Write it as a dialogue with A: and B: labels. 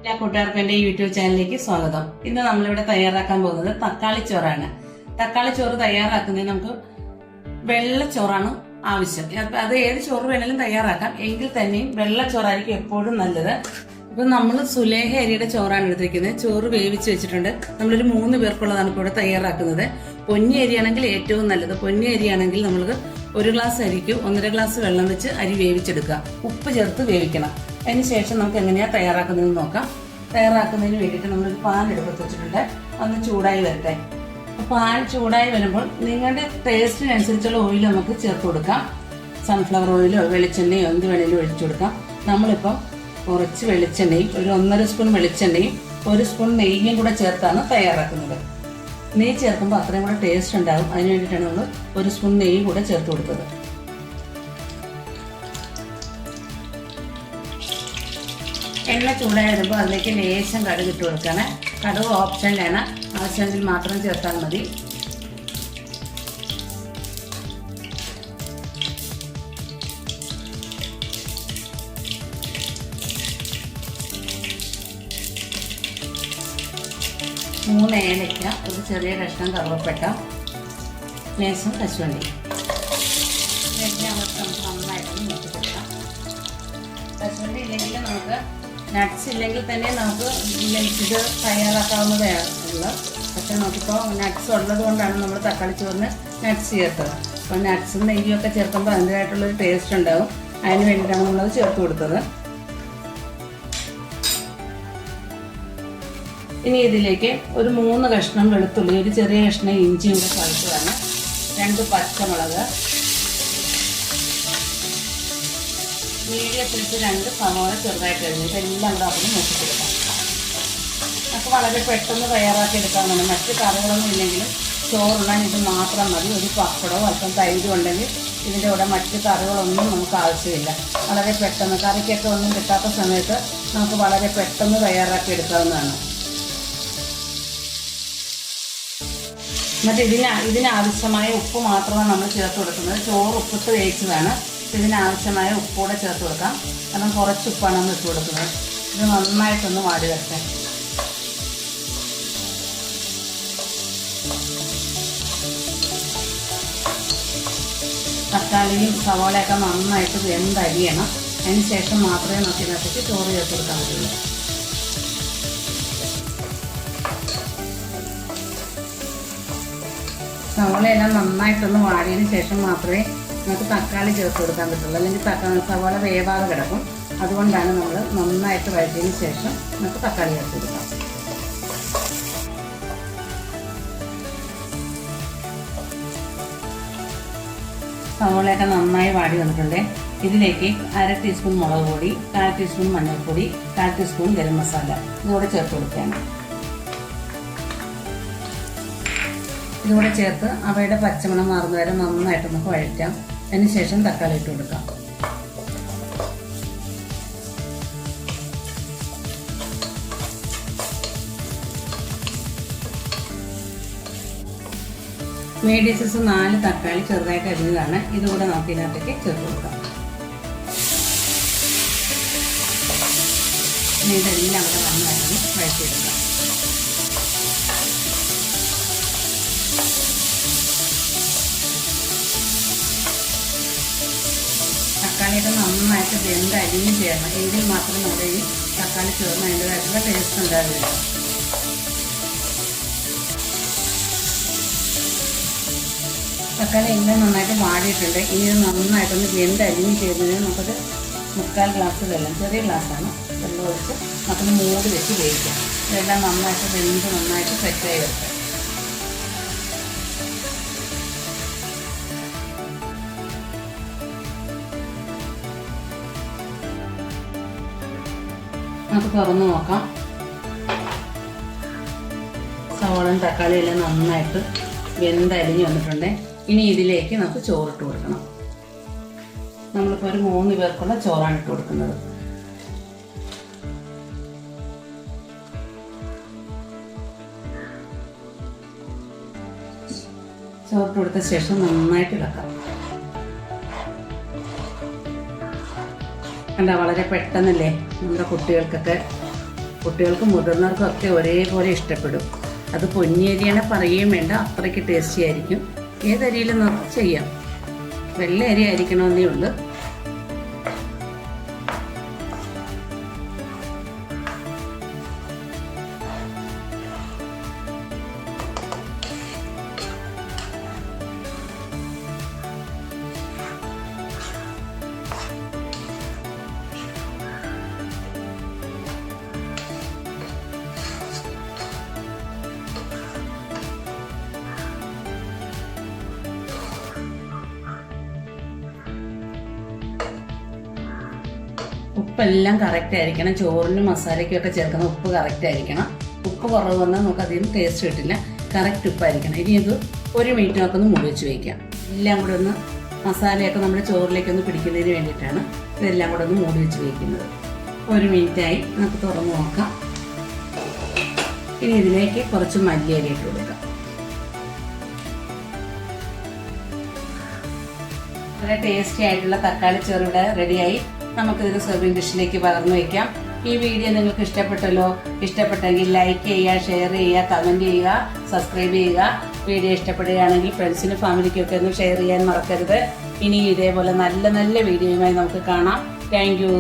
A: എല്ലാ കൂട്ടുകാർക്കും എൻ്റെ യൂട്യൂബ് ചാനലിലേക്ക് സ്വാഗതം. ഇന്ന് നമ്മളിവിടെ തയ്യാറാക്കാൻ പോകുന്നത് തക്കാളിച്ചോറാണ്. തക്കാളിച്ചോറ് തയ്യാറാക്കുന്നതിന് നമുക്ക് വെള്ളച്ചോറാണ് ആവശ്യം. അത് ഏത് ചോറ് വേണമെങ്കിലും തയ്യാറാക്കാം, എങ്കിൽ തന്നെയും വെള്ളച്ചോറായിരിക്കും എപ്പോഴും നല്ലത്. ഇപ്പം നമ്മൾ സുലേഖ അരിയുടെ ചോറാണ് എടുത്തിരിക്കുന്നത്. ചോറ് വേവിച്ച് വെച്ചിട്ടുണ്ട്. നമ്മളൊരു 3 പേർക്കുള്ളതാണ് ഇപ്പോൾ ഇവിടെ തയ്യാറാക്കുന്നത്. പൊന്നി അരിയാണെങ്കിൽ ഏറ്റവും നല്ലത്. പൊന്നി അരിയാണെങ്കിൽ നമ്മൾക്ക് 1 ഗ്ലാസ് അരിക്ക് 1.5 ഗ്ലാസ് വെള്ളം വെച്ച് അരി വേവിച്ചെടുക്കുക. ഉപ്പ് ചേർത്ത് വേവിക്കണം. അതിന് ശേഷം നമുക്ക് എങ്ങനെയാണ് തയ്യാറാക്കുന്നതെന്ന് നോക്കാം. തയ്യാറാക്കുന്നതിന് വേണ്ടിയിട്ട് നമ്മളൊരു പാൻ എടുത്ത് വെച്ചിട്ടുണ്ട്. ഒന്ന് ചൂടായി വരട്ടെ. പാൻ ചൂടായി വരുമ്പോൾ നിങ്ങളുടെ ടേസ്റ്റിനനുസരിച്ചുള്ള ഓയിൽ നമുക്ക് ചേർത്ത് കൊടുക്കാം. സൺഫ്ലവർ ഓയിലോ വെളിച്ചെണ്ണയോ എന്ത് വേണമെങ്കിലും ഒഴിച്ചു കൊടുക്കാം. നമ്മളിപ്പോൾ കുറച്ച് വെളിച്ചെണ്ണയും ഒരു 1.5 സ്പൂൺ വെളിച്ചെണ്ണയും 1 സ്പൂൺ നെയ്യും കൂടെ ചേർത്താണ് തയ്യാറാക്കുന്നത്. നെയ്യ് ചേർക്കുമ്പോൾ അത്രയും കൂടെ ടേസ്റ്റ് ഉണ്ടാകും. അതിന് വേണ്ടിയിട്ടാണ് നമ്മൾ 1 സ്പൂൺ നെയ്യ് കൂടെ ചേർത്ത് കൊടുത്തത്. എണ്ണ ചൂടായി വരുമ്പോൾ അതിലേക്ക് ലേശം കടുക് ഇട്ട് കൊടുക്കുകയാണ്. കടുക് ഓപ്ഷനിലാണ്, ആവശ്യമെങ്കിൽ മാത്രം ചേർത്താൽ മതി. മൂന്ന് ഏലയ്ക്ക, ഒരു ചെറിയ കഷ്ണം കറുവപ്പട്ട, ലേശം കശുവണ്ടി. നന്നായിട്ടൊന്ന് മൂപ്പിച്ചെടുക്കാം. കശുവണ്ടി ഇല്ലെങ്കിൽ നമുക്ക് നട്ട്സ് ഇല്ലെങ്കിൽ തന്നെ നമുക്ക് ഇത് തയ്യാറാക്കാവുന്നതേ ഉള്ളൂ. പക്ഷെ നമുക്കിപ്പോൾ നട്ട്സ് ഉള്ളത് കൊണ്ടാണ് നമ്മൾ തക്കാളി ചോറിന് നട്ട്സ് ചേർത്തത്. അപ്പോൾ നട്ട്സും നെയ്യൊക്കെ ചേർക്കുമ്പോൾ അതിൻ്റെതായിട്ടുള്ളൊരു ടേസ്റ്റ് ഉണ്ടാവും. അതിന് വേണ്ടിയിട്ടാണ് നമ്മളത് ചേർത്ത് കൊടുത്തത്. ഇനി ഇതിലേക്ക് ഒരു 3 കഷ്ണം വെളുത്തുള്ളി, ഒരു ചെറിയ കഷ്ണം ഇഞ്ചിയും കൂടെ ചതച്ചതാണ്, 2 പച്ചമുളക്, മീഡിയം സൈസ് 2 സവാള ചെറുതായിട്ട് കഴിഞ്ഞിട്ട് എല്ലാം കൂടെ അപ്പം നോക്കിക്കൊടുക്കാം. നമുക്ക് വളരെ പെട്ടെന്ന് തയ്യാറാക്കി എടുക്കാവുന്നതാണ്. മറ്റ് കറികളൊന്നും ഇല്ലെങ്കിലും ചോറുണ്ണാൻ ഇത് മാത്രം മതി. ഒരു പപ്പടമോ അല്പം തൈരും ഉണ്ടെങ്കിൽ ഇതിൻ്റെ കൂടെ മറ്റ് കറികളൊന്നും നമുക്ക് ആവശ്യമില്ല. വളരെ പെട്ടെന്ന് കറിക്കൊക്കെ ഒന്നും കിട്ടാത്ത സമയത്ത് നമുക്ക് വളരെ പെട്ടെന്ന് തയ്യാറാക്കി എടുക്കാവുന്നതാണ്. എന്നിട്ട് ഇതിനാവശ്യമായ ഉപ്പ് മാത്രമാണ് നമ്മൾ ചേർത്ത് കൊടുക്കുന്നത്. ചോറ് ഉപ്പിട്ട് വേവിച്ചതാണ്. ഇതിനാവശ്യമായ ഉപ്പൂടെ ചേർത്ത് കൊടുക്കാം. കാരണം കുറച്ച് ഉപ്പാണ് നമ്മൾ ഇട്ട് കൊടുക്കുന്നത്. ഇത് നന്നായിട്ടൊന്ന് വാടി വരട്ടെ. തക്കാളിയും സവാളയൊക്കെ നന്നായിട്ട് വെന്തരിയണം. അതിന് ശേഷം മാത്രമേ നമുക്ക് ഇതിനകത്തേക്ക് ചോറ് ചേർത്ത് കൊടുക്കാൻ പറ്റുള്ളൂ. സവാളയെല്ലാം നന്നായിട്ടൊന്ന് വാടിയതിന് ശേഷം മാത്രമേ നമുക്ക് തക്കാളി ചേർത്ത് കൊടുക്കാൻ പറ്റുള്ളൂ. അല്ലെങ്കിൽ സവാള വേവാതെ കിടക്കും. അതുകൊണ്ടാണ് നമ്മൾ നന്നായിട്ട് വഴറ്റിയതിന് ശേഷം നമുക്ക് തക്കാളി ചേർത്ത് കൊടുക്കാം. സവാളയൊക്കെ നന്നായി വാടി വന്നിട്ടുണ്ട്. ഇതിലേക്ക് 1/2 ടീസ്പൂൺ മുളക് പൊടി, 1/4 ടീസ്പൂൺ മഞ്ഞൾപ്പൊടി, 1/4 ടീസ്പൂൺ ഗരം മസാല ഇതുകൂടെ ചേർത്ത് കൊടുക്കുകയാണ്. ഇതുകൂടെ ചേർത്ത് അവയുടെ പച്ചമണം മാറുന്ന വരെ നന്നായിട്ട് നമുക്ക് വഴറ്റാം. അതിന് ശേഷം തക്കാളി ഇട്ട് കൊടുക്കാം. മീഡിയം സൈസ് 4 തക്കാളി ചെറുതായിട്ട് അരിഞ്ഞതാണ്. ഇതുകൂടെ നമുക്ക് ഇതിനകത്തേക്ക് ചേർത്ത് കൊടുക്കാം. ഇതെല്ലാം കൂടെ നന്നായിട്ട് വഴറ്റിയെടുക്കാം. തക്കാളിയൊക്കെ നന്നായിട്ട് വെന്ത് അരിഞ്ഞ് ചേരണം. എങ്കിൽ മാത്രമേ നമ്മുടെ ഈ തക്കാളി ചോറിന് അതിൻ്റെതായിട്ടുള്ള ടേസ്റ്റ് ഉണ്ടാവുകയുള്ളൂ. തക്കാളി എല്ലാം നന്നായിട്ട് വാടിയിട്ടുണ്ട്. ഇനി ഇത് നന്നായിട്ടൊന്ന് വെന്ത് അരിഞ്ഞ് ചേരുന്നതിന് നമുക്കൊരു 3/4 ഗ്ലാസ് വെള്ളം, ചെറിയ ഗ്ലാസ്സാണ്, വെള്ളം ഒഴിച്ച് നമുക്കൊന്ന് മൂടി വെച്ച് വേവിക്കാം. ഇതെല്ലാം നന്നായിട്ട് വെന്ത് നന്നായിട്ട് സെറ്റായി വരട്ടെ. നമുക്ക് തുറന്ന് നോക്കാം. സവാളയും തക്കാളിയും എല്ലാം നന്നായിട്ട് വെന്തരിഞ്ഞ് വന്നിട്ടുണ്ട്. ഇനി ഇതിലേക്ക് നമുക്ക് ചോറിട്ട് കൊടുക്കണം. നമ്മളിപ്പോൾ ഒരു 3 പേർക്കുള്ള ചോറാണ് ഇട്ട് കൊടുക്കുന്നത്. ചോറിട്ട് കൊടുത്ത ശേഷം നന്നായിട്ട് ഇളക്കാം. കണ്ട വളരെ പെട്ടെന്നല്ലേ നമ്മുടെ കുട്ടികൾക്കൊക്കെ കുട്ടികൾക്കും മുതിർന്നവർക്കും ഒക്കെ ഒരേപോലെ ഇഷ്ടപ്പെടും. അത് പൊന്നിയരിയാണ് പറയുകയും വേണ്ട, അത്രയ്ക്ക് ടേസ്റ്റി ആയിരിക്കും. ഏതരിയിലും ചെയ്യാം, വെള്ള അരി ആയിരിക്കണമെന്നേ ഉള്ളൂ. ഉപ്പെല്ലാം കറക്റ്റ് ആയിരിക്കണം. ചോറിനും മസാലയ്ക്കൊക്കെ ചേർക്കുന്ന ഉപ്പ് കറക്റ്റ് ആയിരിക്കണം. ഉപ്പ് കുറവ് വന്നാൽ നമുക്ക് അധികം ടേസ്റ്റ് കിട്ടില്ല. കറക്റ്റ് ഉപ്പായിരിക്കണം. ഇനി ഇത് 1 മിനിറ്റ് നമുക്കൊന്ന് മൂടി വെച്ച് വയ്ക്കാം. എല്ലാം കൂടെ ഒന്ന് മസാലയൊക്കെ നമ്മുടെ ചോറിലേക്കൊന്ന് പിടിക്കുന്നതിന് വേണ്ടിയിട്ടാണ് ഇതെല്ലാം കൂടെ ഒന്ന് മൂടി വെച്ച് വയ്ക്കുന്നത്. 1 മിനിറ്റായി, നമുക്ക് തുറന്ന് നോക്കാം. ഇനി ഇതിലേക്ക് കുറച്ച് മല്ലിയില ഇട്ട് കൊടുക്കാം. വളരെ ടേസ്റ്റി ആയിട്ടുള്ള തക്കാളി ചോറ് ഇവിടെ റെഡിയായി. നമുക്കിതിന് സെർവിങ് ഡിഷിലേക്ക് പകർന്നു വയ്ക്കാം. ഈ വീഡിയോ നിങ്ങൾക്ക് ഇഷ്ടപ്പെട്ടല്ലോ. ഇഷ്ടപ്പെട്ടെങ്കിൽ ലൈക്ക് ചെയ്യുക, ഷെയർ ചെയ്യുക, കമൻറ്റ് ചെയ്യുക, സബ്സ്ക്രൈബ് ചെയ്യുക. വീഡിയോ ഇഷ്ടപ്പെടുകയാണെങ്കിൽ ഫ്രണ്ട്സിനും ഫാമിലിക്കൊക്കെ ഒന്ന് ഷെയർ ചെയ്യാൻ മറക്കരുത്. ഇനി ഇതേപോലെ നല്ല നല്ല വീഡിയോയുമായി നമുക്ക് കാണാം. Thank you.